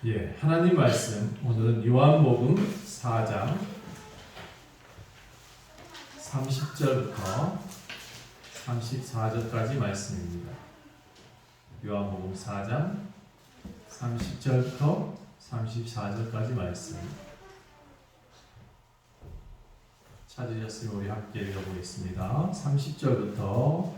예, 하나님 말씀 오늘은 요한복음 4장 30절부터 34절까지 말씀입니다. 요한복음 4장 30절부터 34절까지 말씀 찾으셨으면 우리 함께 읽어보겠습니다. 30절부터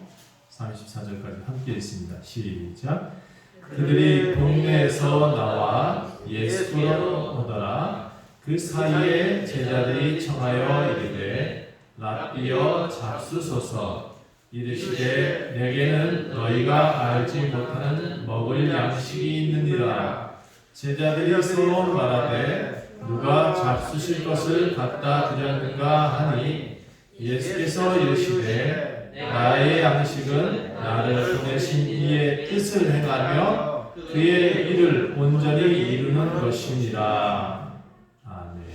34절까지 함께 읽습니다. 시작. 그들이 동네에서 나와 예수께로 오더라. 그 사이에 제자들이 청하여 이르되 랍비여 잡수소서. 이르시되 내게는 너희가 알지 못하는 먹을 양식이 있느니라. 제자들이 서로 말하되 누가 잡수실 것을 갖다 드렸는가 하니 예수께서 이르시되 나의 양식은 나를 보내신 이의 뜻을 행하며 그의 일을 온전히 이루는 것이니라. 아멘.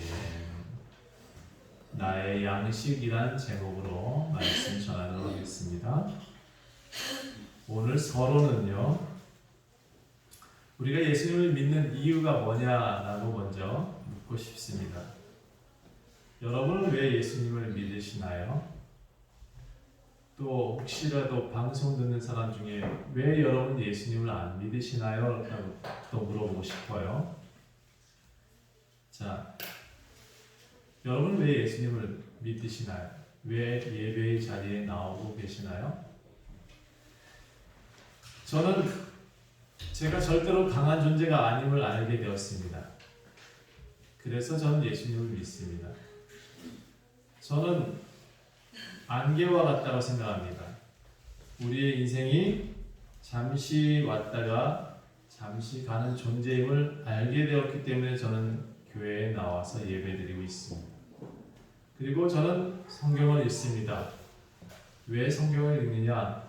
나의 양식이란 제목으로 말씀 전하도록 하겠습니다. 오늘 서론은요, 우리가 예수님을 믿는 이유가 뭐냐라고 먼저 묻고 싶습니다. 여러분은 왜 예수님을 믿으시나요? 또 혹시라도 방송 듣는 사람 중에 왜 여러분 예수님을 안 믿으시나요? 라고 또 물어보고 싶어요. 자, 여러분 왜 예수님을 믿으시나요? 왜 예배의 자리에 나오고 계시나요? 저는 제가 절대로 강한 존재가 아님을 알게 되었습니다. 그래서 저는 예수님을 믿습니다. 저는 안개와 같다고 생각합니다. 우리의 인생이 잠시 왔다가 잠시 가는 존재임을 알게 되었기 때문에 저는 교회에 나와서 예배드리고 있습니다. 그리고 저는 성경을 읽습니다. 왜 성경을 읽느냐?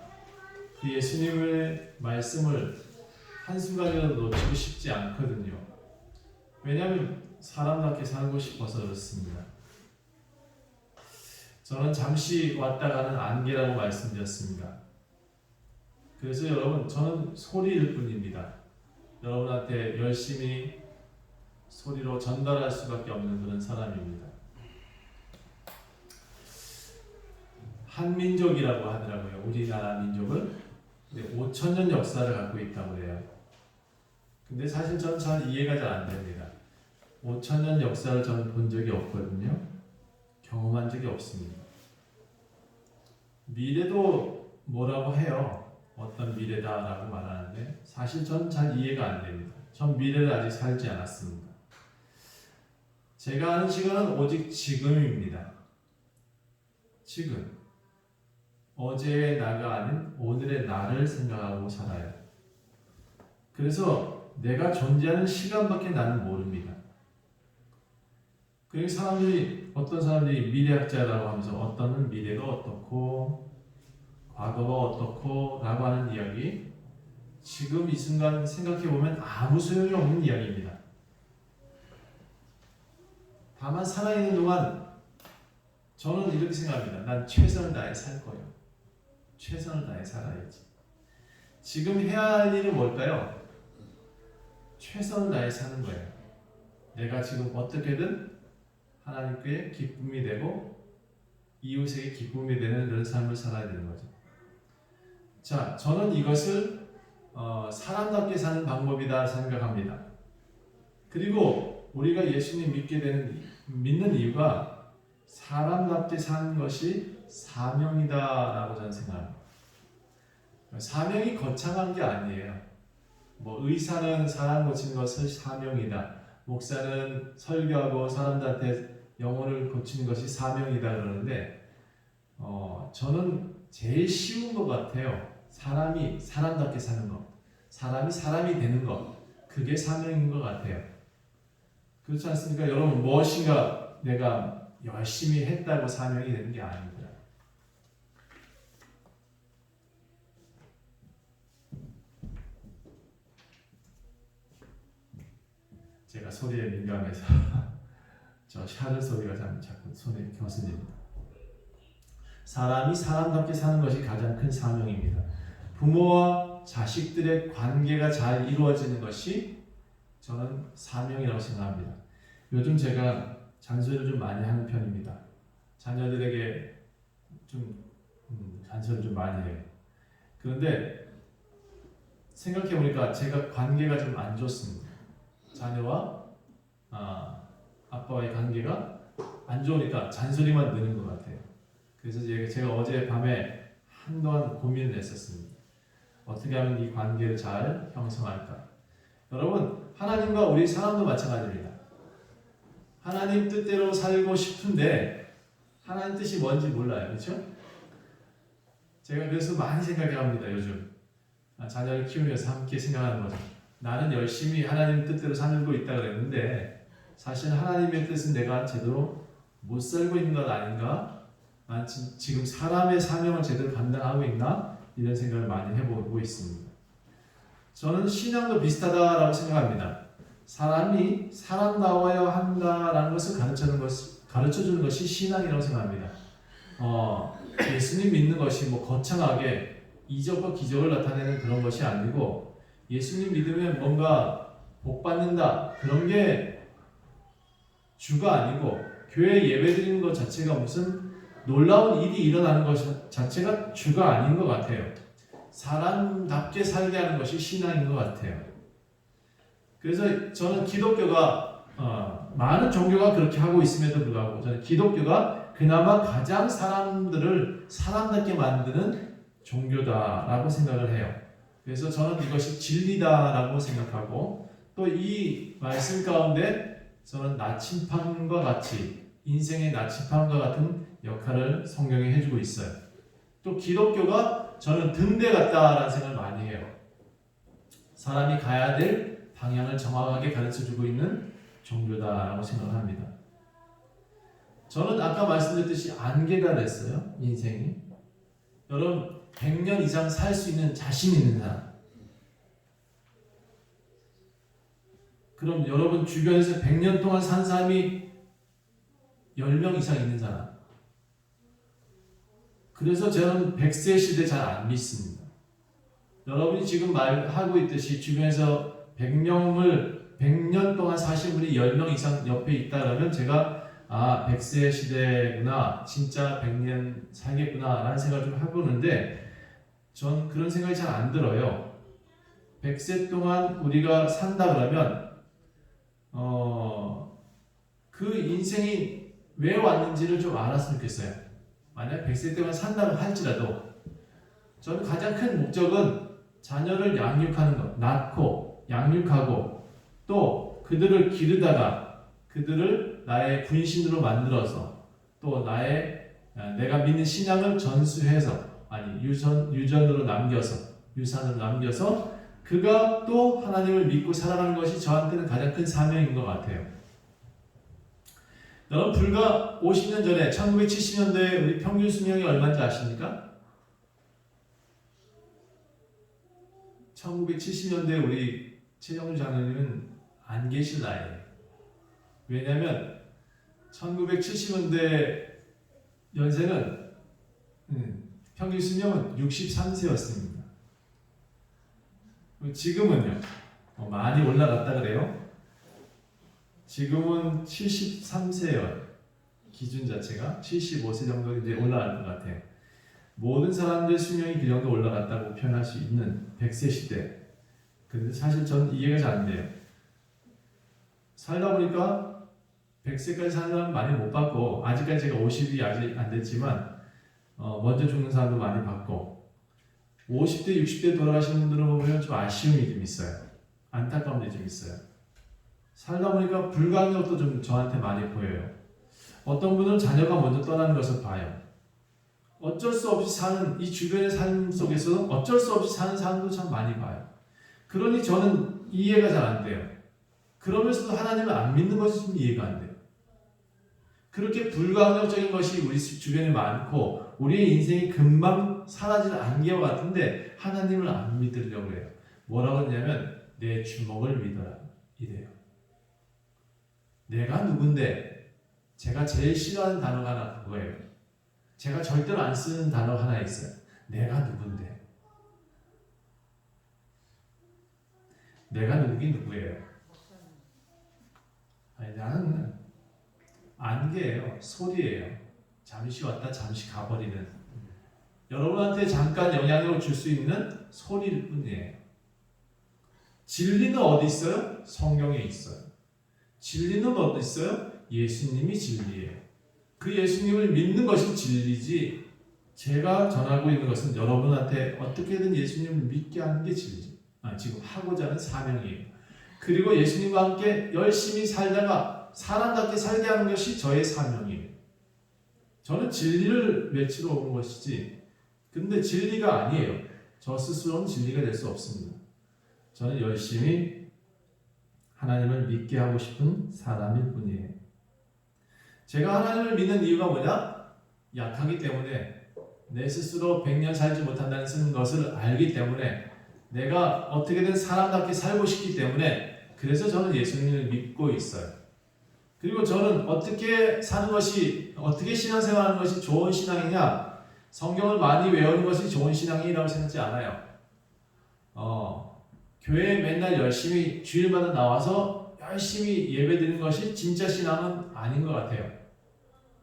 그 예수님의 말씀을 한순간이라도 놓치고 싶지 않거든요. 왜냐하면 사람답게 살고 싶어서 그렇습니다. 저는 잠시 왔다 가는 안개라고 말씀드렸습니다. 그래서 여러분, 저는 소리일 뿐입니다. 여러분한테 열심히 소리로 전달할 수밖에 없는 그런 사람입니다. 한민족이라고 하더라고요. 우리나라 민족을 5,000년 역사를 갖고 있다고 해요. 근데 사실 저는 잘 이해가 잘 안 됩니다. 5,000년 역사를 저는 본 적이 없거든요. 경험한 적이 없습니다. 미래도 뭐라고 해요. 어떤 미래다라고 말하는데 사실 저는 잘 이해가 안 됩니다. 전 미래를 아직 살지 않았습니다. 제가 아는 시간은 오직 지금입니다. 지금. 어제의 나가 아닌 오늘의 나를 생각하고 살아요. 그래서 내가 존재하는 시간밖에 나는 모릅니다. 그리고 어떤 사람들이 미래학자라고 하면서 어떤 미래가 어떻고 과거가 어떻고 라고 하는 이야기, 지금 이 순간 생각해보면 아무 소용이 없는 이야기입니다. 다만 살아있는 동안 저는 이렇게 생각합니다. 난 최선을 다해 살 거예요. 최선을 다해 살아야지. 지금 해야 할 일은 뭘까요? 최선을 다해 사는 거예요. 내가 지금 어떻게든 하나님께 기쁨이 되고 이웃에게 기쁨이 되는 그런 삶을 살아야 되는 거죠. 자, 저는 이것을 사람답게 사는 방법이다 생각합니다. 그리고 우리가 예수님 믿는 이유가 사람답게 사는 것이 사명이다라고 저는 생각합니다. 사명이 거창한 게 아니에요. 뭐 의사는 사람 고치는 것을 사명이다. 목사는 설교하고 사람들한테 영혼을 고치는 것이 사명이다 그러는데 저는 제일 쉬운 것 같아요. 사람이 사람답게 사는 것, 사람이 사람이 되는 것, 그게 사명인 것 같아요. 그렇지 않습니까? 여러분, 무엇인가 내가 열심히 했다고 사명이 되는 게 아닙니다. 제가 소리에 민감해서 저 샤를 소리가 자꾸 손에 거슬립니다. 사람이 사람답게 사는 것이 가장 큰 사명입니다. 부모와 자식들의 관계가 잘 이루어지는 것이 저는 사명이라고 생각합니다. 요즘 제가 잔소리를 좀 많이 하는 편입니다. 자녀들에게 좀 잔소리를 좀 많이 해요. 그런데 생각해보니까 제가 관계가 좀 안 좋습니다. 자녀와 아빠와의 관계가 안 좋으니까 잔소리만 느는 것 같아요. 그래서 제가 어제 밤에 한동안 고민을 했었습니다. 어떻게 하면 이 관계를 잘 형성할까? 여러분, 하나님과 우리 사람도 마찬가지입니다. 하나님 뜻대로 살고 싶은데 하나님 뜻이 뭔지 몰라요. 그렇죠? 제가 그래서 많이 생각합니다. 요즘 자녀를 키우면서 함께 생각하는 거죠. 나는 열심히 하나님 뜻대로 살고 있다 그랬는데 사실 하나님의 뜻은 내가 제대로 못 살고 있는 것 아닌가? 난 지금 사람의 사명을 제대로 감당하고 있나? 이런 생각을 많이 해보고 있습니다. 저는 신앙도 비슷하다라고 생각합니다. 사람이 사람다워야 한다라는 것을 가르쳐주는 것이 신앙이라고 생각합니다. 예수님 믿는 것이 뭐 거창하게 이적과 기적을 나타내는 그런 것이 아니고 예수님 믿으면 뭔가 복 받는다 그런 게 주가 아니고 교회 예배드리는 것 자체가 무슨 놀라운 일이 일어나는 것 자체가 주가 아닌 것 같아요. 사람답게 살게 하는 것이 신앙인 것 같아요. 그래서 저는 기독교가 많은 종교가 그렇게 하고 있음에도 불구하고 저는 기독교가 그나마 가장 사람들을 사람답게 만드는 종교다라고 생각을 해요. 그래서 저는 이것이 진리다라고 생각하고 또 이 말씀 가운데 저는 나침판과 같이 인생의 나침판과 같은 역할을 성경에 해주고 있어요. 또 기독교가 저는 등대 같다라는 생각을 많이 해요. 사람이 가야 될 방향을 정확하게 가르쳐주고 있는 종교다라고 생각을 합니다. 저는 아까 말씀드렸듯이 안개가 됐어요. 인생이. 여러분 100년 이상 살 수 있는 자신 있는 사람. 그럼 여러분 주변에서 100년 동안 산 사람이 10명 이상 있는 사람. 그래서 저는 100세 시대 잘 안 믿습니다. 여러분이 지금 말하고 있듯이 주변에서 100년 동안 사신 분이 10명 이상 옆에 있다라면 제가 100세 시대구나, 진짜 100년 살겠구나 라는 생각을 좀 해보는데 전 그런 생각이 잘 안 들어요. 100세 동안 우리가 산다 그러면 그 인생이 왜 왔는지를 좀 알았으면 좋겠어요. 만약 100세 동안 산다고 할지라도 저는 가장 큰 목적은 자녀를 양육하는 것, 낳고 양육하고 또 그들을 기르다가 그들을 나의 분신으로 만들어서 또 내가 믿는 신앙을 전수해서 유산으로 남겨서 그가 또 하나님을 믿고 살아가는 것이 저한테는 가장 큰 사명인 것 같아요. 여러분 불과 50년 전에 1970년대에 우리 평균 수명이 얼마인지 아십니까? 1970년대 우리 최정주 장로님은 안 계실 나이에요. 왜냐하면 1970년대 연세는 평균 수명은 63세였습니다. 지금은요 많이 올라갔다 그래요. 지금은 73세예요. 기준 자체가 75세 정도 이제 올라갈 것 같아요. 모든 사람들 수명이 그 정도 올라갔다고 표현할 수 있는 100세 시대. 근데 사실 전 이해가 잘 안 돼요. 살다 보니까 100세까지 사는 사람 많이 못 봤고 아직까지 제가 50이 아직 안 됐지만 먼저 죽는 사람도 많이 봤고 50대, 60대 돌아가시는 분들을 보면 좀 아쉬움이 좀 있어요. 안타까움이 좀 있어요. 살다 보니까 불가능도 좀 저한테 많이 보여요. 어떤 분은 자녀가 먼저 떠나는 것을 봐요. 어쩔 수 없이 사는 이 주변의 삶 속에서는 어쩔 수 없이 사는 사람도 참 많이 봐요. 그러니 저는 이해가 잘 안 돼요. 그러면서도 하나님을 안 믿는 것이 좀 이해가 안 돼요. 그렇게 불가항력적인 것이 우리 주변에 많고 우리의 인생이 금방 사라질 안개와 같은데 하나님을 안 믿으려고 해요. 뭐라고 하냐면 내 주먹을 믿어라 이래요. 내가 누군데 제가 제일 싫어하는 단어가 하나 그거예요. 제가 절대로 안 쓰는 단어 하나 있어요. 내가 누군데. 내가 누구긴 누구예요. 안개예요. 소리예요. 잠시 왔다 잠시 가버리는, 여러분한테 잠깐 영향을 줄 수 있는 소리일 뿐이에요. 진리는 어디 있어요? 성경에 있어요. 진리는 어디 있어요? 예수님이 진리예요. 그 예수님을 믿는 것이 진리지, 제가 전하고 있는 것은 여러분한테 어떻게든 예수님을 믿게 하는 게 진리지. 지금 하고자 하는 사명이에요. 그리고 예수님과 함께 열심히 살다가 사람답게 살게 하는 것이 저의 사명이에요. 저는 진리를 외치러 온 것이지, 근데 진리가 아니에요. 저 스스로는 진리가 될 수 없습니다. 저는 열심히 하나님을 믿게 하고 싶은 사람일 뿐이에요. 제가 하나님을 믿는 이유가 뭐냐? 약하기 때문에, 내 스스로 100년 살지 못한다는 것을 알기 때문에, 내가 어떻게든 사람답게 살고 싶기 때문에, 그래서 저는 예수님을 믿고 있어요. 그리고 저는 어떻게 사는 것이, 어떻게 신앙생활하는 것이 좋은 신앙이냐, 성경을 많이 외우는 것이 좋은 신앙이라고 생각하지 않아요. 교회에 맨날 열심히 주일마다 나와서 열심히 예배드리는 것이 진짜 신앙은 아닌 것 같아요.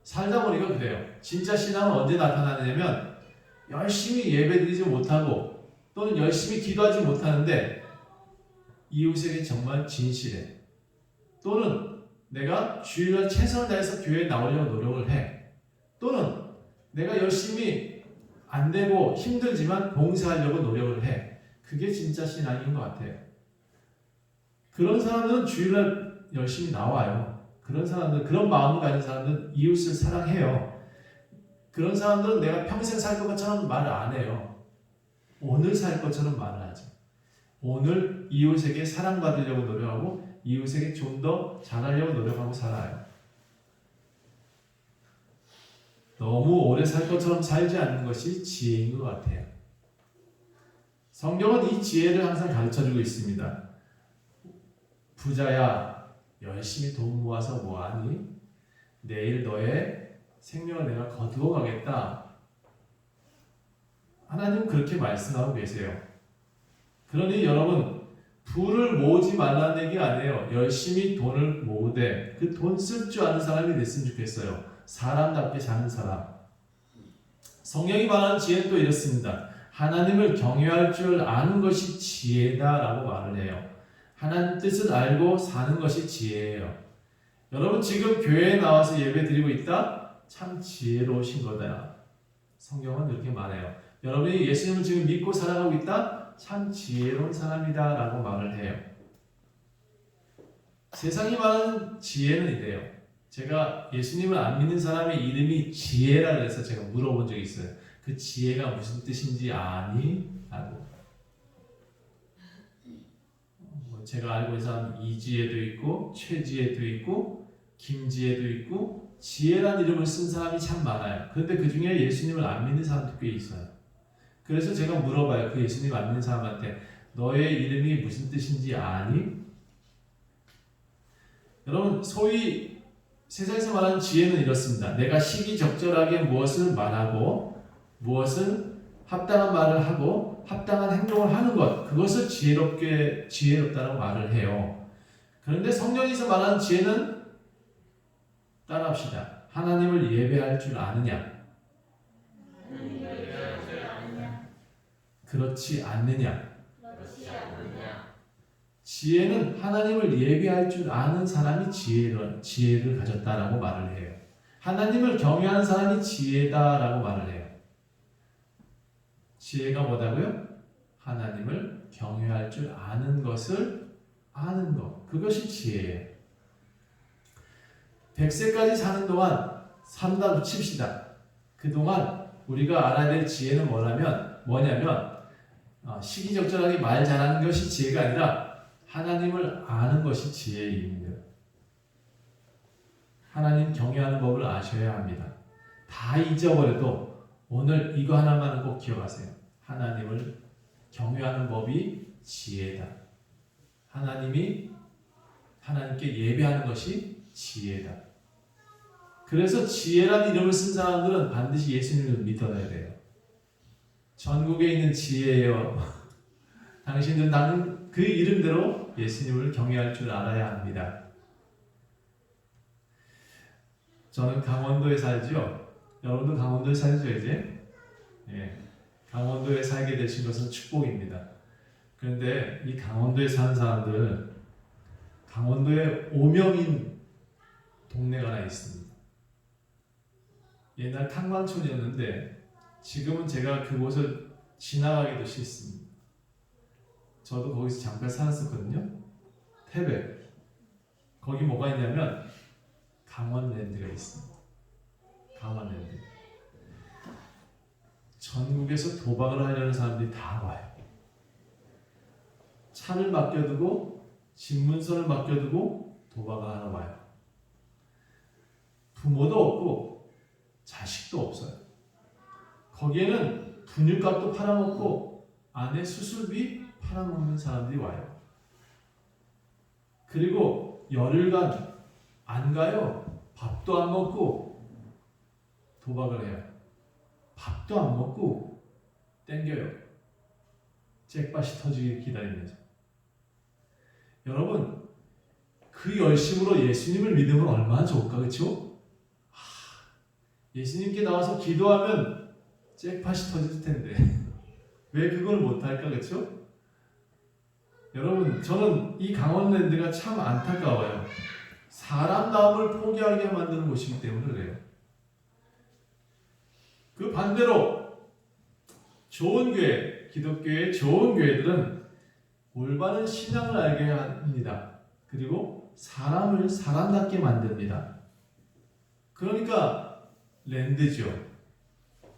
살다 보니까 그래요. 진짜 신앙은 언제 나타나냐면, 열심히 예배드리지 못하고 또는 열심히 기도하지 못하는데 이웃에게 정말 진실해. 또는 내가 주일날 최선을 다해서 교회에 나오려고 노력을 해. 또는 내가 열심히 안 되고 힘들지만 봉사하려고 노력을 해. 그게 진짜 신앙인 것 같아요. 그런 사람들은 주일날 열심히 나와요. 그런 사람들, 그런 마음을 가진 사람들은 이웃을 사랑해요. 그런 사람들은 내가 평생 살 것처럼 말을 안 해요. 오늘 살 것처럼 말을 하죠. 오늘 이웃에게 사랑받으려고 노력하고 이웃에게 좀 더 잘하려고 노력하고 살아요. 너무 오래 살 것처럼 살지 않는 것이 지혜인 것 같아요. 성경은 이 지혜를 항상 가르쳐주고 있습니다. 부자야, 열심히 돈 모아서 뭐하니? 내일 너의 생명을 내가 거두어 가겠다. 하나님은 그렇게 말씀하고 계세요. 그러니 여러분, 부를 모으지 말라는 얘기가 아니에요. 열심히 돈을 모으되 그 돈 쓸 줄 아는 사람이 됐으면 좋겠어요. 사람답게 사는 사람. 성경이 말하는 지혜는 또 이렇습니다. 하나님을 경외할 줄 아는 것이 지혜다라고 말을 해요. 하나님 뜻을 알고 사는 것이 지혜예요. 여러분 지금 교회에 나와서 예배드리고 있다? 참 지혜로우신 거다. 성경은 이렇게 말해요. 여러분이 예수님을 지금 믿고 살아가고 있다? 참 지혜로운 사람이다 라고 말을 해요. 세상이 말하는 지혜는 이래요. 제가 예수님을 안 믿는 사람의 이름이 지혜라 그래서 제가 물어본 적이 있어요. 그 지혜가 무슨 뜻인지 아니? 라고. 제가 알고 있는 사람 이지혜도 있고 최지혜도 있고 김지혜도 있고 지혜라는 이름을 쓴 사람이 참 많아요. 그런데 그 중에 예수님을 안 믿는 사람도 꽤 있어요. 그래서 제가 물어봐요. 그 예수님 안 믿는 사람한테 너의 이름이 무슨 뜻인지 아니? 여러분 소위 세상에서 말하는 지혜는 이렇습니다. 내가 시기적절하게 무엇을 말하고 무엇을 합당한 말을 하고 합당한 행동을 하는 것, 그것을 지혜롭다고 말을 해요. 그런데 성경에서 말하는 지혜는 따라합시다. 하나님을 예배할 줄 아느냐? 그렇지 않느냐? 지혜는 하나님을 예배할 줄 아는 사람이 지혜를 가졌다라고 말을 해요. 하나님을 경외하는 사람이 지혜다라고 말을 해요. 지혜가 뭐다고요? 하나님을 경외할 줄 아는 것을 아는 것. 그것이 지혜예요. 100세까지 사는 동안 산다고 칩시다. 그동안 우리가 알아야 될 지혜는 뭐냐면 시기적절하게 말 잘하는 것이 지혜가 아니라 하나님을 아는 것이 지혜입니다. 하나님 경외하는 법을 아셔야 합니다. 다 잊어버려도 오늘 이거 하나만은 꼭 기억하세요. 하나님을 경외하는 법이 지혜다. 하나님께 예배하는 것이 지혜다. 그래서 지혜라는 이름을 쓴 사람들은 반드시 예수님을 믿어야 돼요. 전국에 있는 지혜예요. 당신들은 그 이름대로 예수님을 경외할 줄 알아야 합니다. 저는 강원도에 살지요. 여러분도 강원도에 살죠 이제? 예, 강원도에 살게 되신 것은 축복입니다. 그런데 이 강원도에 사는 사람들, 강원도에 오명인 동네가 하나 있습니다. 옛날 탕광촌이었는데 지금은 제가 그곳을 지나가기도 싫습니다. 저도 거기서 잠깐 살았었거든요. 태백. 거기 뭐가 있냐면 강원랜드가 있습니다. 강원랜드. 전국에서 도박을 하려는 사람들이 다 와요. 차를 맡겨두고 집문서를 맡겨두고 도박을 하러 와요. 부모도 없고 자식도 없어요. 거기에는 분유값도 팔아먹고 아내 수술비 팔아먹는 사람들이 와요. 그리고 열흘간 안 가요. 밥도 안 먹고 도박을 해요. 밥도 안 먹고 땡겨요. 잭팟이 터지길 기다리면서. 여러분, 그 열심으로 예수님을 믿으면 얼마나 좋을까, 그렇죠? 예수님께 나와서 기도하면 잭팟이 터질 텐데 왜 그걸 못할까, 그렇죠? 여러분, 저는 이 강원랜드가 참 안타까워요. 사람다움을 포기하게 만드는 곳이기 때문에 그래요. 그 반대로 좋은 교회, 기독교의 좋은 교회들은 올바른 신앙을 알게 합니다. 그리고 사람을 사람답게 만듭니다. 그러니까 랜드죠.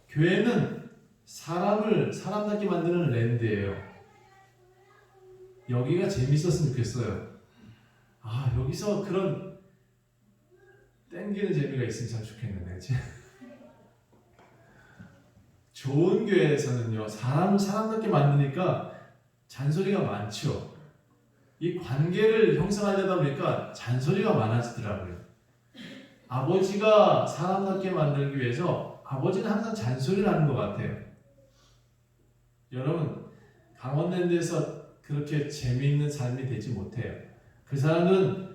교회는 사람을 사람답게 만드는 랜드예요. 여기가 재밌었으면 좋겠어요. 여기서 그런 땡기는 재미가 있으면 참 좋겠는데, 그치? 좋은 교회에서는요, 사람을 사람답게 만드니까 잔소리가 많죠. 이 관계를 형성하려다 보니까 잔소리가 많아지더라고요. 아버지가 사람답게 만들기 위해서 아버지는 항상 잔소리를 하는 것 같아요. 여러분, 강원랜드에서 그렇게 재미있는 삶이 되지 못해요. 그 사람들은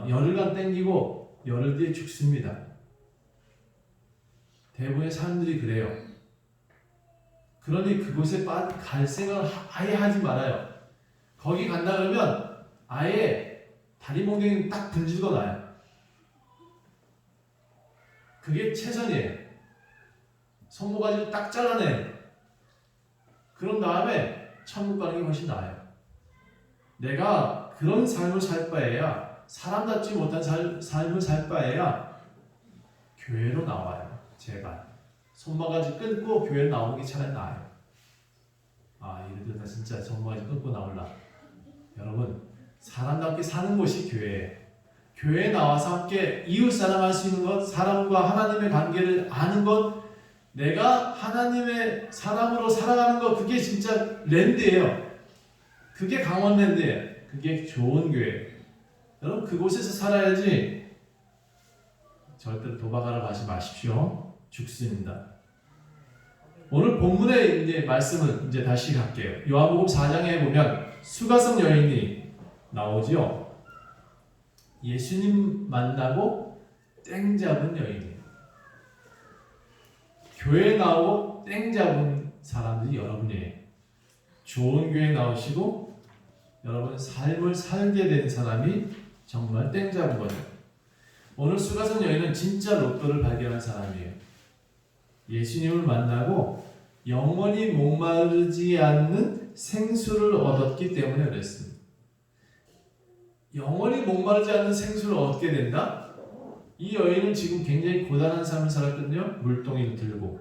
열흘간 땡기고 열흘 뒤에 죽습니다. 대부분의 사람들이 그래요. 그러니 그곳에 갈 생각을 아예 하지 말아요. 거기 간다 그러면 아예 다리 몽둥이 딱 분질거 나요. 그게 최선이에요. 손모가지를 딱 잘라내. 그런 다음에 천국 가는 게 훨씬 나아요. 내가 그런 삶을 살 바에야, 사람답지 못한 삶을 살 바에야 교회로 나와요. 제발. 손모가지 끊고 교회 나오는 게 차라리 나아요. 이러다 진짜 손모가지 끊고 나올라. 여러분, 사람답게 사는 곳이 교회예요. 교회에 나와서 함께 이웃 사랑할 수 있는 것, 사람과 하나님의 관계를 아는 것, 내가 하나님의 사람으로 살아가는 것, 그게 진짜 랜드예요. 그게 강원랜드예요. 그게 좋은 교회예요. 여러분, 그곳에서 살아야지. 절대로 도박하러 가지 마십시오. 죽습니다. 오늘 본문의 이제 말씀을 이제 다시 갈게요. 요한복음 4장에 보면 수가성 여인이 나오지요. 예수님 만나고 땡 잡은 여인이에요. 교회에 나오고 땡 잡은 사람들이 여러분이에요. 좋은 교회에 나오시고 여러분 삶을 살게 된 사람이 정말 땡 잡은 거죠. 오늘 수가성 여인은 진짜 로또를 발견한 사람이에요. 예수님을 만나고 영원히 목마르지 않는 생수를 얻었기 때문에 그랬습니다. 영원히 목마르지 않는 생수를 얻게 된다? 이 여인은 지금 굉장히 고단한 삶을 살았거든요. 물동이를 들고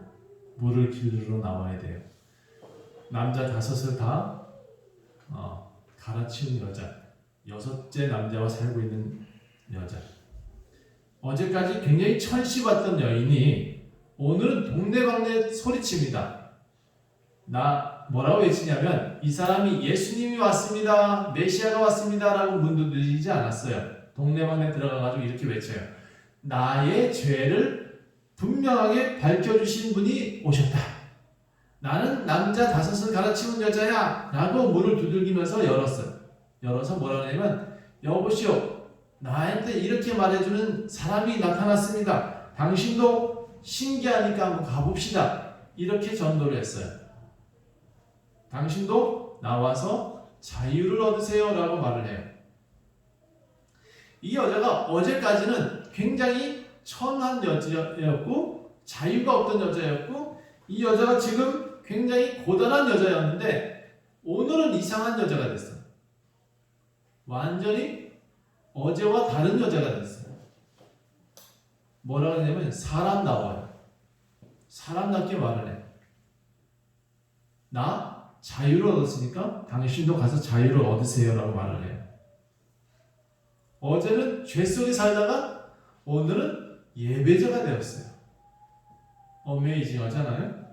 물을 길러 나와야 돼요. 남자 5을 다 갈아치운 여자, 6째 남자와 살고 있는 여자. 어제까지 굉장히 천시받던 여인이 오늘은 동네방네 소리칩니다. 나 뭐라고 외치냐면 이 사람이 예수님이 왔습니다, 메시아가 왔습니다 라고 문도 들리지 않았어요. 동네방네 들어가가지고 이렇게 외쳐요. 나의 죄를 분명하게 밝혀주신 분이 오셨다. 나는 남자 5을 갈아치운 여자야 라고 문을 두들기면서 열었어요. 열어서 뭐라 하냐면 여보시오, 나한테 이렇게 말해주는 사람이 나타났습니다. 당신도 신기하니까 한번 가봅시다. 이렇게 전도를 했어요. 당신도 나와서 자유를 얻으세요 라고 말을 해요. 이 여자가 어제까지는 굉장히 천한 여자였고 자유가 없던 여자였고 이 여자가 지금 굉장히 고단한 여자였는데 오늘은 이상한 여자가 됐어요. 완전히 어제와 다른 여자가 됐어요. 뭐라고 하냐면 사람다워요. 사람답게 말을 해. 나 자유를 얻었으니까 당신도 가서 자유를 얻으세요 라고 말을 해요. 어제는 죄 속에 살다가 오늘은 예배자가 되었어요. 어메이징 하잖아요.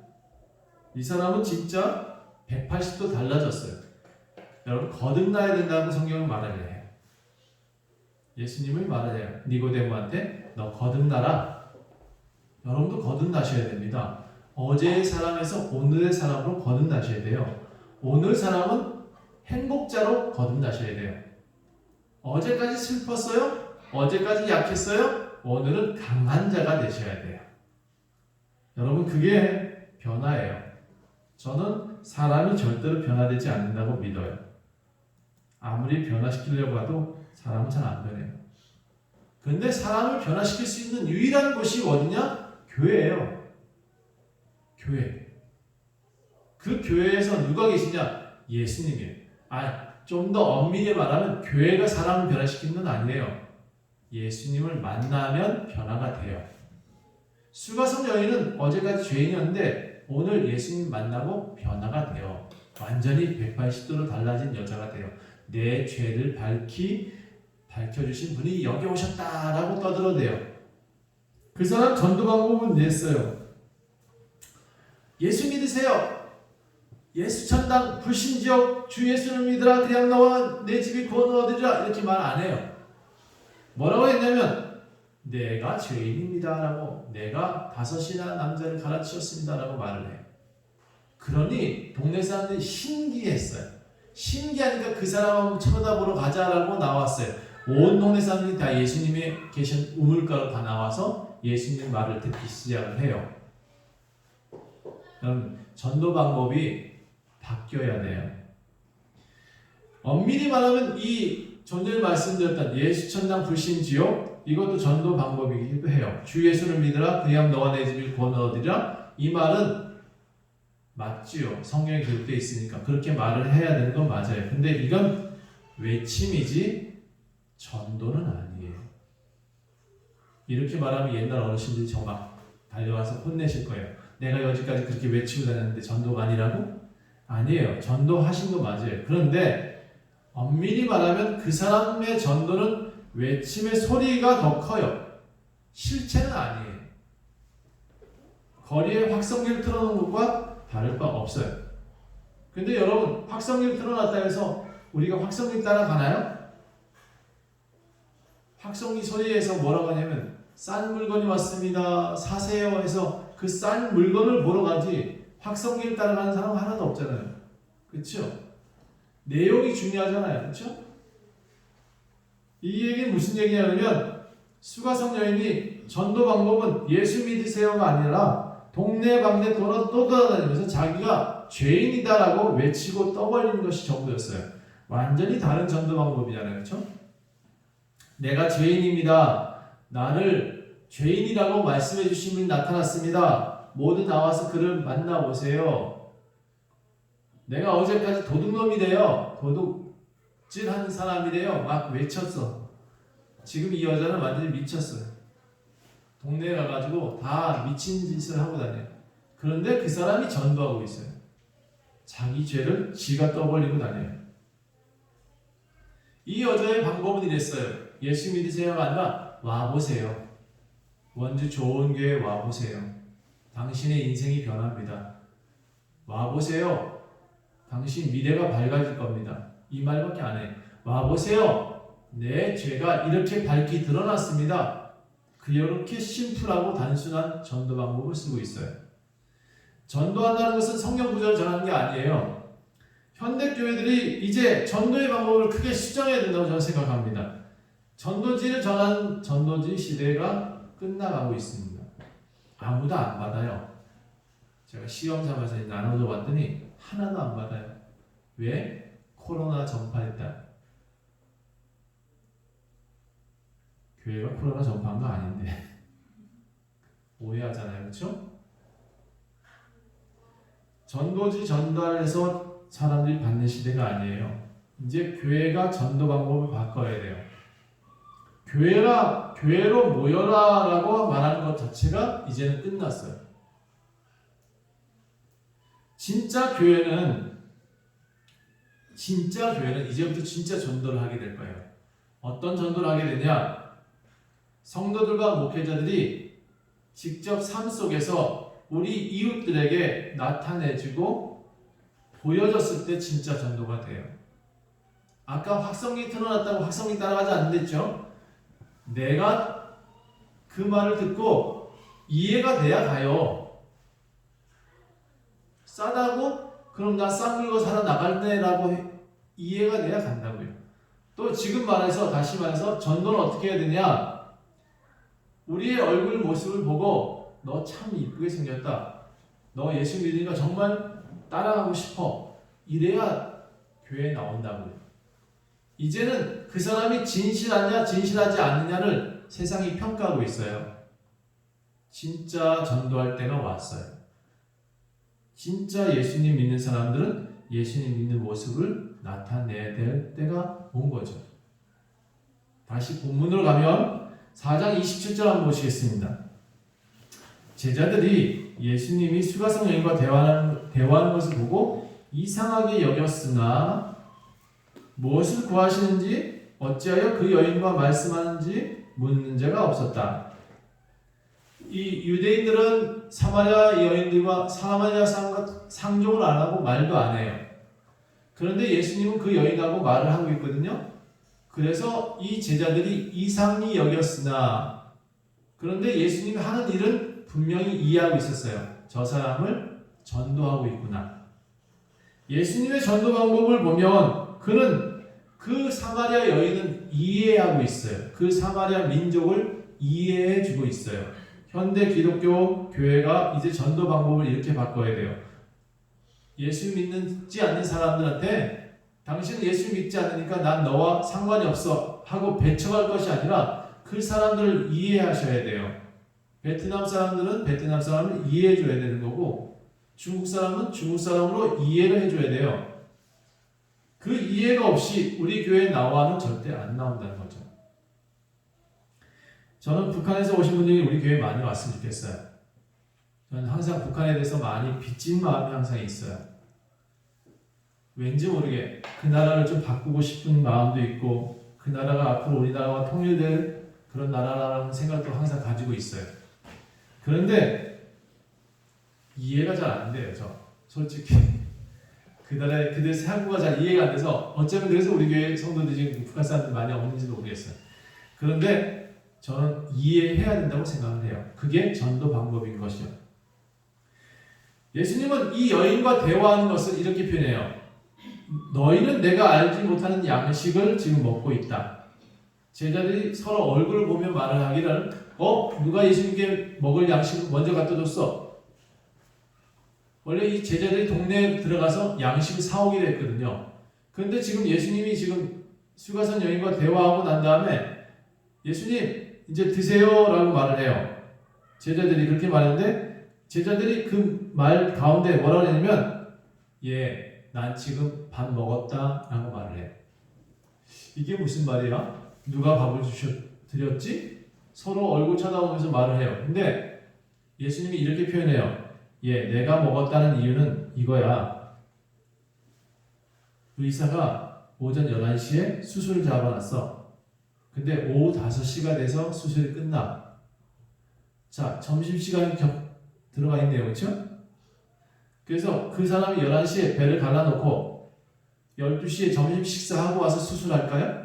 이 사람은 진짜 180도 달라졌어요. 여러분 거듭나야 된다고 성경은 말을 해요. 예수님을 말을 해요. 니고데모한테 너 거듭나라. 여러분도 거듭나셔야 됩니다. 어제의 사람에서 오늘의 사람으로 거듭나셔야 돼요. 오늘 사람은 행복자로 거듭나셔야 돼요. 어제까지 슬펐어요? 어제까지 약했어요? 오늘은 강한 자가 되셔야 돼요. 여러분 그게 변화예요. 저는 사람이 절대로 변화되지 않는다고 믿어요. 아무리 변화시키려고 해도 사람은 잘 안 변해요. 근데 사람을 변화시킬 수 있는 유일한 곳이 어디냐? 교회예요. 교회. 그 교회에서 누가 계시냐? 예수님이에요. 좀 더 엄밀히 말하면 교회가 사람을 변화시키는 건 아니에요. 예수님을 만나면 변화가 돼요. 수가성 여인은 어제까지 죄인이었는데 오늘 예수님 만나고 변화가 돼요. 완전히 180도로 달라진 여자가 돼요. 내 죄를 밝혀주신 분이 여기 오셨다라고 떠들어대요. 그 사람 전도 방법은 냈어요. 예수 믿으세요. 예수 천당 불신지역 주 예수를 믿으라 그냥 너와 내 집이 구원 얻으리라 이렇게 말 안 해요. 뭐라고 했냐면 내가 죄인입니다 라고 내가 5이나 남자를 갈아치웠습니다 라고 말을 해요. 그러니 동네 사람들이 신기했어요. 신기하니까 그 사람 한번 쳐다보러 가자라고 나왔어요. 온 동네 사람들이 다 예수님이 계신 우물가로 다 나와서 예수님 말을 듣기 시작을 해요. 그럼 전도 방법이 바뀌어야 돼요. 엄밀히 말하면 이 전에 말씀드렸던 예수 천당 불신 지옥 이것도 전도 방법이기도 해요. 주 예수를 믿으라 그리하면 너와 내 집이 구원 얻으리라. 이 말은 맞지요. 성경에 기록되어 있으니까 그렇게 말을 해야 되는 건 맞아요. 근데 이건 외침이지 전도는 아니에요. 이렇게 말하면 옛날 어르신들이 저 막 달려와서 혼내실 거예요. 내가 여지까지 그렇게 외치고 다녔는데 전도가 아니라고? 아니에요. 전도하신 거 맞아요. 그런데 엄밀히 말하면 그 사람의 전도는 외침의 소리가 더 커요. 실체는 아니에요. 거리에 확성기를 틀어놓은 것과 다를 바 없어요. 근데 여러분 확성기를 틀어놨다 해서 우리가 확성기 따라가나요? 확성기 소리에서 뭐라고 하냐면 싼 물건이 왔습니다. 사세요 해서 그 싼 물건을 보러 가지 확성기를 따라가는 사람 하나도 없잖아요. 그렇죠? 내용이 중요하잖아요. 그렇죠? 이 얘기는 무슨 얘기냐면 수가성 여인이 전도 방법은 예수 믿으세요가 아니라 동네 방네 돌아다니면서 자기가 죄인이다라고 외치고 떠벌리는 것이 전부였어요. 완전히 다른 전도 방법이잖아요. 그렇죠? 내가 죄인입니다. 나를 죄인이라고 말씀해 주신 분이 나타났습니다. 모두 나와서 그를 만나보세요. 내가 어제까지 도둑놈이래요. 도둑질하는 사람이래요. 막 외쳤어. 지금 이 여자는 완전히 미쳤어요. 동네에 가가지고 다 미친 짓을 하고 다녀요. 그런데 그 사람이 전도하고 있어요. 자기 죄를 지가 떠벌리고 다녀요. 이 여자의 방법은 이랬어요. 예수 믿으세요가 아니라 와보세요. 원주 좋은 교회 와보세요. 당신의 인생이 변합니다. 와보세요. 당신 미래가 밝아질 겁니다. 이 말밖에 안 해. 와보세요. 내 죄가 이렇게 밝게 드러났습니다. 그렇게 심플하고 단순한 전도 방법을 쓰고 있어요. 전도한다는 것은 성경 구절을 전하는 게 아니에요. 현대 교회들이 이제 전도의 방법을 크게 수정해야 된다고 저는 생각합니다. 전도지를 전한 전도지 시대가 끝나가고 있습니다. 아무도 안 받아요. 제가 시험 삼아서 나눠줘 봤더니 하나도 안 받아요. 왜? 코로나 전파했다. 교회가 코로나 전파한 거 아닌데 오해하잖아요, 그렇죠? 전도지 전달해서 사람들이 받는 시대가 아니에요. 이제 교회가 전도 방법을 바꿔야 돼요. 교회로 모여라라고 말하는 것 자체가 이제는 끝났어요. 진짜 교회는 이제부터 진짜 전도를 하게 될 거예요. 어떤 전도를 하게 되냐? 성도들과 목회자들이 직접 삶 속에서 우리 이웃들에게 나타내주고 보여줬을 때 진짜 전도가 돼요. 아까 확성기 틀어놨다고 확성기 따라가지 않는댔죠? 내가 그 말을 듣고 이해가 돼야 가요. 싸다고? 그럼 나 싼 물고 살아나갈래? 라고 이해가 돼야 간다고요. 또 지금 다시 말해서 전도는 어떻게 해야 되냐? 우리의 얼굴 모습을 보고 너 참 이쁘게 생겼다. 너 예수 믿으니까 정말 따라가고 싶어. 이래야 교회에 나온다고요. 이제는 그 사람이 진실하냐 진실하지 않느냐를 세상이 평가하고 있어요. 진짜 전도할 때가 왔어요. 진짜 예수님 믿는 사람들은 예수님 믿는 모습을 나타내야 될 때가 온 거죠. 다시 본문으로 가면 4장 27절 한번 보시겠습니다. 제자들이 예수님이 수가성 여인과 대화하는 것을 보고 이상하게 여겼으나 무엇을 구하시는지 어찌하여 그 여인과 말씀하는지 묻는 자가 없었다. 이 유대인들은 사마리아 여인들과 사마리아 사람과 상종을 안 하고 말도 안 해요. 그런데 예수님은 그 여인하고 말을 하고 있거든요. 그래서 이 제자들이 이상히 여겼으나 그런데 예수님이 하는 일은 분명히 이해하고 있었어요. 저 사람을 전도하고 있구나. 예수님의 전도 방법을 보면 그는 그 사마리아 여인은 이해하고 있어요. 그 사마리아 민족을 이해해주고 있어요. 현대 기독교 교회가 이제 전도 방법을 이렇게 바꿔야 돼요. 예수 믿지 않는 사람들한테 당신은 예수 믿지 않으니까 난 너와 상관이 없어 하고 배척할 것이 아니라 그 사람들을 이해하셔야 돼요. 베트남 사람들은 베트남 사람을 이해해줘야 되는 거고 중국 사람은 중국 사람으로 이해를 해줘야 돼요. 그 이해가 없이 우리 교회에 나와는 절대 안 나온다는 거죠. 저는 북한에서 오신 분들이 우리 교회에 많이 왔으면 좋겠어요. 저는 항상 북한에 대해서 많이 빚진 마음이 항상 있어요. 왠지 모르게 그 나라를 좀 바꾸고 싶은 마음도 있고 그 나라가 앞으로 우리나라와 통일될 그런 나라라는 생각도 항상 가지고 있어요. 그런데 이해가 잘 안 돼요. 저 솔직히 그들의 사고가 잘 이해가 안 돼서 어쩌면 그래서 우리 교회 성도들이 지금 북한 사람들 많이 없는지도 모르겠어요. 그런데 저는 이해해야 된다고 생각을 해요. 그게 전도 방법인 것이요. 예수님은 이 여인과 대화하는 것을 이렇게 표현해요. 너희는 내가 알지 못하는 양식을 지금 먹고 있다. 제자들이 서로 얼굴을 보며 말을 하기를 누가 예수님께 먹을 양식을 먼저 갖다 줬어? 원래 이 제자들이 동네에 들어가서 양식을 사오기로 했거든요. 그런데 지금 예수님이 지금 수가성 여인과 대화하고 난 다음에 예수님 이제 드세요 라고 말을 해요. 제자들이 그렇게 말했는데 제자들이 그 말 가운데 뭐라고 했냐면 난 지금 밥 먹었다 라고 말을 해요. 이게 무슨 말이야? 누가 밥을 드렸지? 서로 얼굴 쳐다보면서 말을 해요. 근데 예수님이 이렇게 표현해요. 내가 먹었다는 이유는 이거야. 의사가 오전 11시에 수술을 잡아놨어. 근데 오후 5시가 돼서 수술이 끝나. 자, 점심시간이 들어가 있네요. 그렇죠? 그래서 그 사람이 11시에 배를 갈라놓고 12시에 점심 식사하고 와서 수술할까요?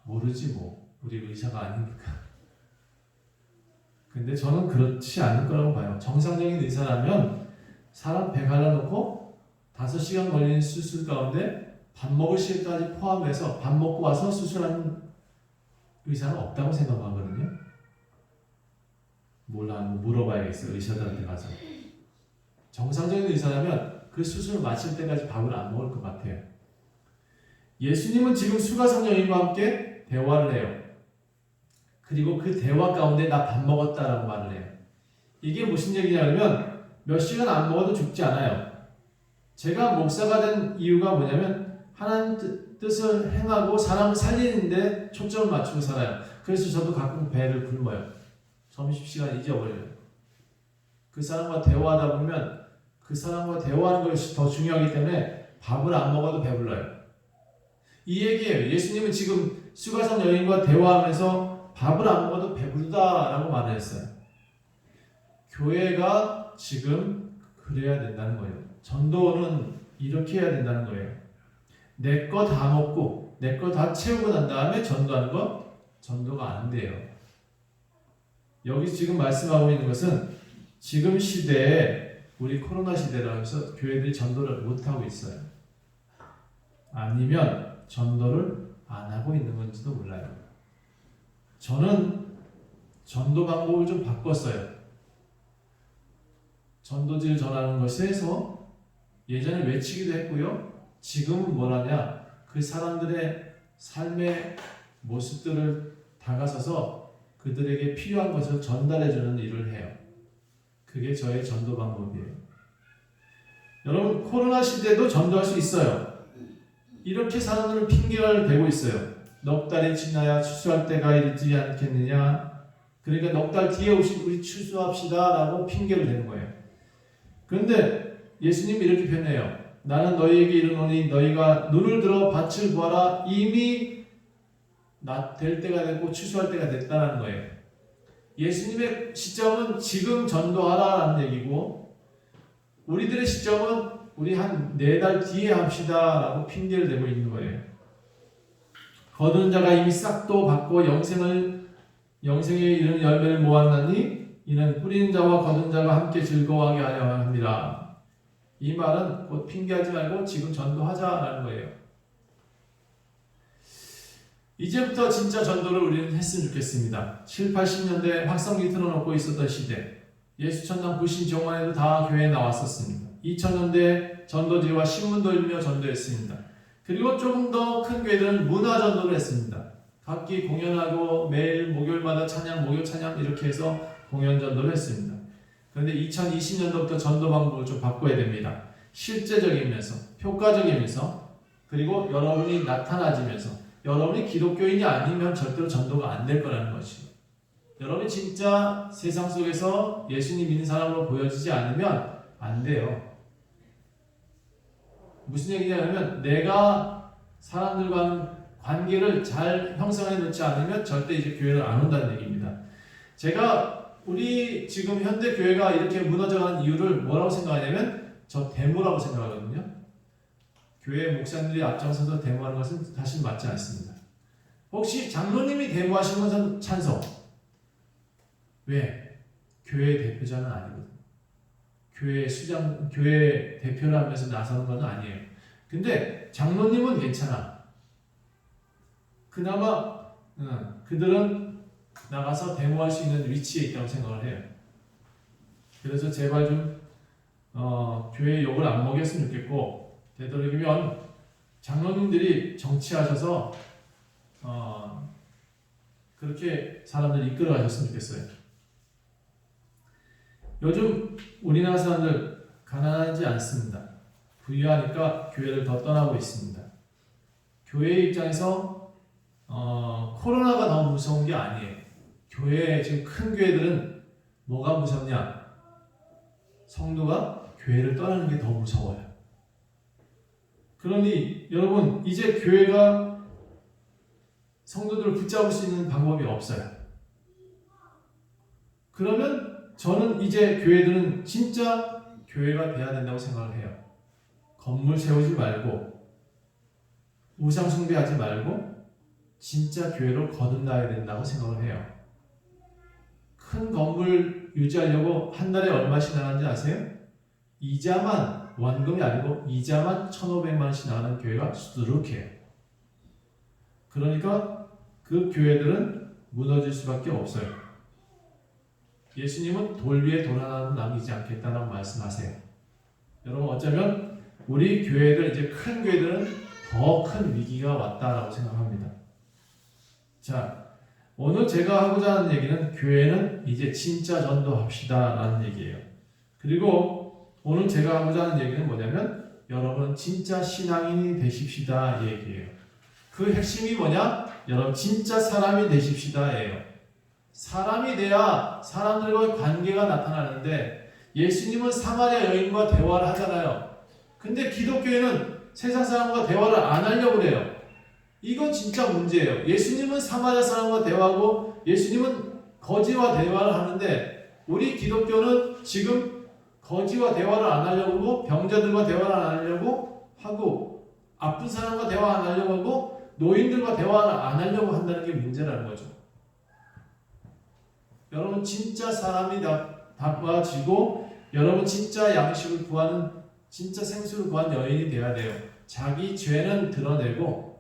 모르지 뭐. 우리 의사가 아니니까. 근데 저는 그렇지 않을 거라고 봐요. 정상적인 의사라면 사람 배 갈라놓고 5시간 걸리는 수술 가운데 밥 먹을 시간까지 포함해서 밥 먹고 와서 수술하는 의사는 없다고 생각하거든요. 몰라, 물어봐야겠어요. 의사들한테 가서. 정상적인 의사라면 그 수술을 마칠 때까지 밥을 안 먹을 것 같아요. 예수님은 지금 수가성 여인과 함께 대화를 해요. 그리고 그 대화 가운데 나 밥 먹었다라고 말을 해요. 이게 무슨 얘기냐면 몇 시간 안 먹어도 죽지 않아요. 제가 목사가 된 이유가 뭐냐면 하나님 뜻을 행하고 사람을 살리는데 초점을 맞추고 살아요. 그래서 저도 가끔 배를 굶어요. 점심시간 잊어버려요. 그 사람과 대화하다 보면 그 사람과 대화하는 것이 더 중요하기 때문에 밥을 안 먹어도 배불러요. 이 얘기예요. 예수님은 지금 수가성 여인과 대화하면서 밥을 안 먹어도 배부르다라고 말을 했어요. 교회가 지금 그래야 된다는 거예요. 전도는 이렇게 해야 된다는 거예요. 내 거 다 먹고 내 거 다 채우고 난 다음에 전도하는 거 전도가 안 돼요. 여기 지금 말씀하고 있는 것은 지금 시대에 우리 코로나 시대라고 해서 교회들이 전도를 못하고 있어요. 아니면 전도를 안 하고 있는 건지도 몰라요. 저는 전도 방법을 좀 바꿨어요. 전도지를 전하는 것에서 예전에 외치기도 했고요. 지금은 뭐라냐? 그 사람들의 삶의 모습들을 다가서서 그들에게 필요한 것을 전달해주는 일을 해요. 그게 저의 전도 방법이에요. 여러분, 코로나 시대도 전도할 수 있어요. 이렇게 사람들은 핑계를 대고 있어요. 넉 달이 지나야 추수할 때가 이르지 않겠느냐. 그러니까 넉 달 뒤에 우리 추수합시다 라고 핑계를 대는 거예요. 그런데 예수님이 이렇게 표현해요. 나는 너희에게 이르노니 너희가 눈을 들어 밭을 보아라. 이미 될 때가 됐고 추수할 때가 됐다는 거예요. 예수님의 시점은 지금 전도하라라는 얘기고 우리들의 시점은 우리 한 4달 뒤에 합시다 라고 핑계를 대고 있는 거예요. 거두는 자가 이미 싹도 받고 영생에 이르는 열매를 모았나니 이는 뿌리는 자와 거두는 자가 함께 즐거워하게 하려 합니다. 이 말은 곧 핑계하지 말고 지금 전도하자라는 거예요. 이제부터 진짜 전도를 우리는 했으면 좋겠습니다. 7, 80년대 확성기 틀어놓고 있었던 시대, 예수 천당 불신 정원에도 다 교회에 나왔었습니다. 2000년대 전도지와 신문도 읽며 전도했습니다. 그리고 조금 더 큰 교회들은 문화 전도를 했습니다. 각기 공연하고 매일 목요일마다 찬양, 목요 찬양 이렇게 해서 공연 전도를 했습니다. 그런데 2020년도부터 전도 방법을 좀 바꿔야 됩니다. 실제적이면서 효과적이면서 그리고 여러분이 나타나지면서 여러분이 기독교인이 아니면 절대로 전도가 안 될 거라는 것이죠. 여러분이 진짜 세상 속에서 예수님 믿는 사람으로 보여지지 않으면 안 돼요. 무슨 얘기냐면 내가 사람들과는 관계를 잘 형성해 놓지 않으면 절대 이제 교회를 안 온다는 얘기입니다. 제가 우리 지금 현대 교회가 이렇게 무너져가는 이유를 뭐라고 생각하냐면 저 데모라고 생각하거든요. 교회 목사님들이 앞장서서 데모하는 것은 사실 맞지 않습니다. 혹시 장로님이 데모하신 것은 찬성. 왜? 교회 대표자는 아니거든요. 교회 대표를 하면서 나서는 건 아니에요. 근데 장로님은 괜찮아. 그나마 그들은 나가서 데모할 수 있는 위치에 있다고 생각을 해요. 그래서 제발 좀 교회 욕을 안 먹였으면 좋겠고 되도록이면 장로님들이 정치하셔서 그렇게 사람들 이끌어 가셨으면 좋겠어요. 요즘 우리나라 사람들 가난하지 않습니다. 부유하니까 교회를 더 떠나고 있습니다. 교회 입장에서 코로나가 너무 무서운 게 아니에요. 지금 큰 교회들은 뭐가 무섭냐? 성도가 교회를 떠나는 게 더 무서워요. 그러니 여러분 이제 교회가 성도들을 붙잡을 수 있는 방법이 없어요. 그러면 저는 이제 교회들은 진짜 교회가 돼야 된다고 생각을 해요. 건물 세우지 말고 우상 숭배하지 말고 진짜 교회로 거듭나야 된다고 생각을 해요. 큰 건물 유지하려고 한 달에 얼마씩 나가는지 아세요? 이자만 원금이 아니고 이자만 1,500만 원씩 나가는 교회가 수두룩해요. 그러니까 그 교회들은 무너질 수밖에 없어요. 예수님은 돌 위에 돌 하나도 남기지 않겠다라고 말씀하세요. 여러분 어쩌면 우리 교회들 이제 큰 교회들은 더 큰 위기가 왔다라고 생각합니다. 자, 오늘 제가 하고자 하는 얘기는 교회는 이제 진짜 전도합시다 라는 얘기예요. 그리고 오늘 제가 하고자 하는 얘기는 뭐냐면 여러분 진짜 신앙인이 되십시다 얘기예요. 그 핵심이 뭐냐? 여러분 진짜 사람이 되십시다 예요. 사람이 돼야 사람들과 관계가 나타나는데 예수님은 사마리아 여인과 대화를 하잖아요. 근데 기독교회는 세상 사람과 대화를 안 하려고 그래요. 이건 진짜 문제예요. 예수님은 사마리아 사람과 대화하고 예수님은 거지와 대화를 하는데 우리 기독교는 지금 거지와 대화를 안 하려고 하고 병자들과 대화를 안 하려고 하고 아픈 사람과 대화 안 하려고 하고 노인들과 대화를 안 하려고 한다는 게 문제라는 거죠. 여러분 진짜 사람이 바빠지고 여러분 진짜 양식을 구하는 진짜 생수를 구한 여인이 돼야 돼요. 자기 죄는 드러내고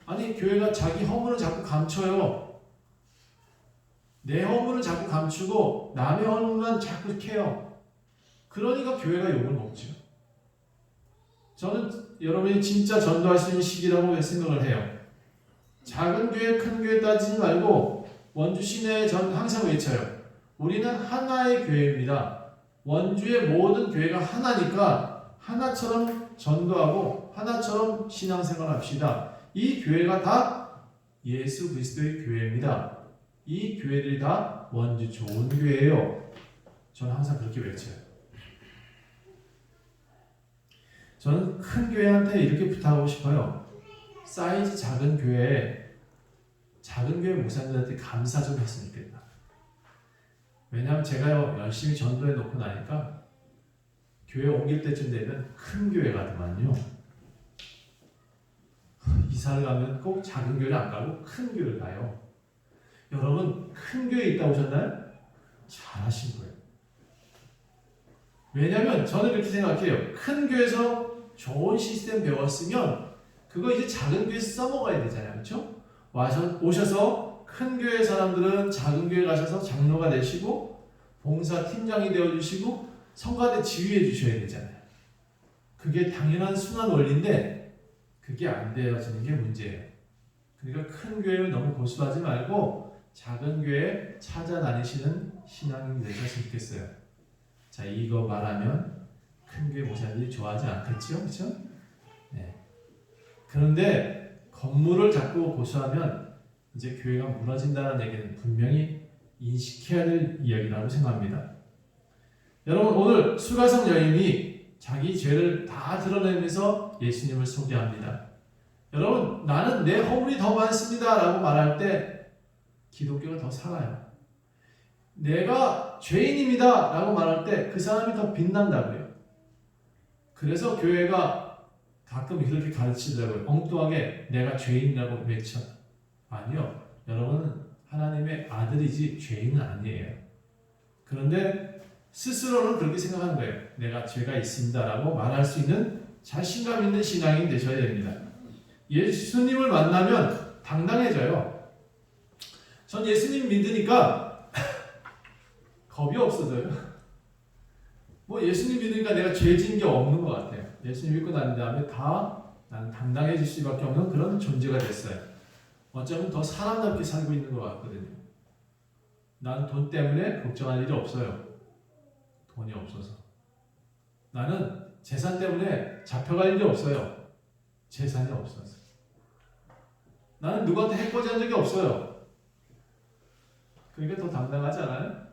아니 교회가 자기 허물은 자꾸 감춰요. 내 허물은 자꾸 감추고 남의 허물만 자꾸 캐요. 그러니까 교회가 욕을 먹죠. 저는 여러분이 진짜 전도할 수 있는 시기라고 생각을 해요. 작은 교회 큰 교회 따지지 말고 원주 시내에 전 항상 외쳐요. 우리는 하나의 교회입니다. 원주의 모든 교회가 하나니까 하나처럼 전도하고 하나처럼 신앙생활 합시다. 이 교회가 다 예수 그리스도의 교회입니다. 이 교회들이 다 원주 좋은 교회예요. 저는 항상 그렇게 외쳐요. 저는 큰 교회한테 이렇게 부탁하고 싶어요. 사이즈 작은 교회 목사님들한테 감사 좀 했으면 좋겠다. 왜냐하면 제가 열심히 전도해 놓고 나니까 교회 옮길 때쯤 되면 큰 교회 가더만요. 이사를 가면 꼭 작은 교회를 안 가고 큰 교회를 가요. 여러분 큰 교회에 있다 오셨나요? 잘하신 거예요. 왜냐하면 저는 이렇게 생각해요. 큰 교회에서 좋은 시스템 배웠으면 그거 이제 작은 교회에서 써먹어야 되잖아요. 그렇죠? 오셔서 큰 교회 사람들은 작은 교회 가셔서 장로가 되시고 봉사 팀장이 되어주시고 성가대 지휘해 주셔야 되잖아요. 그게 당연한 순환 원리인데 그게 안 되어지는 게 문제예요. 그러니까 큰 교회를 너무 고수하지 말고 작은 교회 찾아다니시는 신앙인이 되셨으면 좋겠어요. 자, 이거 말하면 큰 교회 목사님들이 좋아하지 않겠죠? 그렇죠? 네. 그런데 건물을 자꾸 고수하면 이제 교회가 무너진다는 얘기는 분명히 인식해야 될 이야기라고 생각합니다. 여러분 오늘 수가성 여인이 자기 죄를 다 드러내면서 예수님을 소개합니다. 여러분 나는 내 허물이 더 많습니다 라고 말할 때 기독교가 더 살아요. 내가 죄인입니다 라고 말할 때 그 사람이 더 빛난다고요. 그래서 교회가 가끔 이렇게 가르치더라고요. 엉뚱하게 내가 죄인이라고 외쳐. 아니요. 여러분은 하나님의 아들이지 죄인은 아니에요. 그런데 스스로는 그렇게 생각하는 거예요. 내가 죄가 있습니다 라고 말할 수 있는 자신감 있는 신앙이 되셔야 됩니다. 예수님을 만나면 당당해져요. 전 예수님 믿으니까 겁이 없어져요. 뭐 예수님 믿으니까 내가 죄 지은 게 없는 것 같아요. 예수님 믿고 난 다음에 다 나는 당당해질 수밖에 없는 그런 존재가 됐어요. 어쩌면 더 사람답게 살고 있는 것 같거든요. 난 돈 때문에 걱정할 일이 없어요. 돈이 없어서. 나는 재산 때문에 잡혀갈 일이 없어요. 재산이 없어서. 나는 누구한테 해코지한 적이 없어요. 그러니까 더 당당하지 않아요?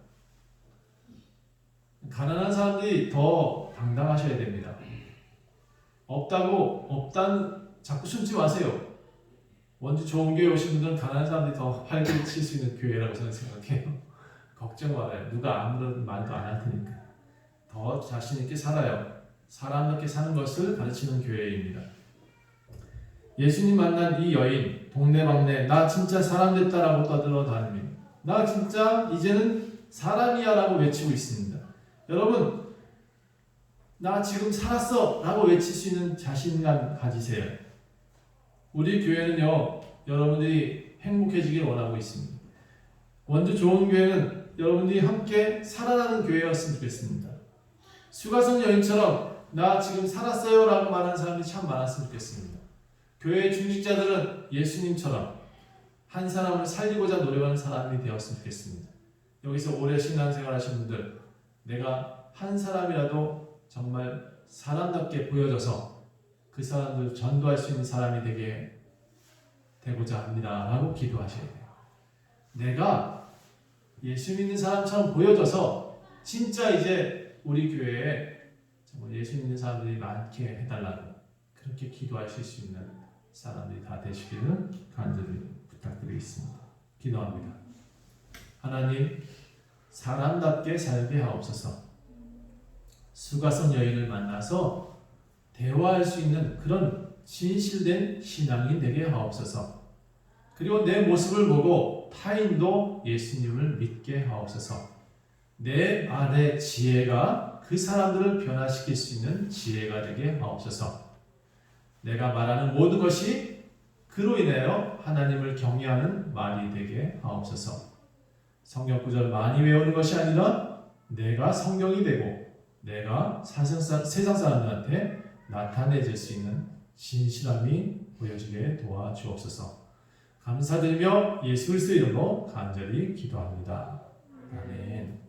가난한 사람들이 더 당당하셔야 됩니다. 없다는 자꾸 숨지 마세요. 원주 좋은 교회 오신 분들은 가난한 사람들이 더 활기를 칠 수 있는 교회라고 저는 생각해요. 걱정 말아요. 누가 아무런 말도 안 할 테니까. 더 자신 있게 살아요. 사람답게 사는 것을 가르치는 교회입니다. 예수님 만난 이 여인 동네방네 나 진짜 사람 됐다라고 떠들어다닙니다. 나 진짜 이제는 사람이야 라고 외치고 있습니다. 여러분 나 지금 살았어 라고 외칠 수 있는 자신감 가지세요. 우리 교회는요, 여러분들이 행복해지길 원하고 있습니다. 원주 좋은 교회는 여러분들이 함께 살아나는 교회였으면 좋겠습니다. 수가성 여인처럼 나 지금 살았어요 라고 말하는 사람들이 참 많았으면 좋겠습니다. 교회 중직자들은 예수님처럼 한 사람을 살리고자 노력하는 사람이 되었으면 좋겠습니다. 여기서 오래 신앙생활 하신 분들, 내가 한 사람이라도 정말 사람답게 보여져서 그 사람들 전도할 수 있는 사람이 되고자 합니다 라고 기도하셔야 돼요. 내가 예수 믿는 사람처럼 보여져서 진짜 이제 우리 교회에 정말 예수 믿는 사람들이 많게 해달라고 그렇게 기도하실 수 있는 사람들이 다 되시기를 간절히 부탁드리겠습니다. 기도합니다. 하나님, 사람답게 살게 하옵소서. 수가성 여인을 만나서 대화할 수 있는 그런 진실된 신앙이 되게 하옵소서. 그리고 내 모습을 보고 타인도 예수님을 믿게 하옵소서. 내 말의 지혜가 그 사람들을 변화시킬 수 있는 지혜가 되게 하옵소서. 내가 말하는 모든 것이 그로 인하여 하나님을 경외하는 말이 되게 하옵소서. 성경 구절 많이 외우는 것이 아니라 내가 성경이 되고 내가 세상 사람들한테 나타내질 수 있는 진실함이 보여지게 도와주옵소서. 감사드리며 예수 그리스도 이름으로 간절히 기도합니다. 아멘.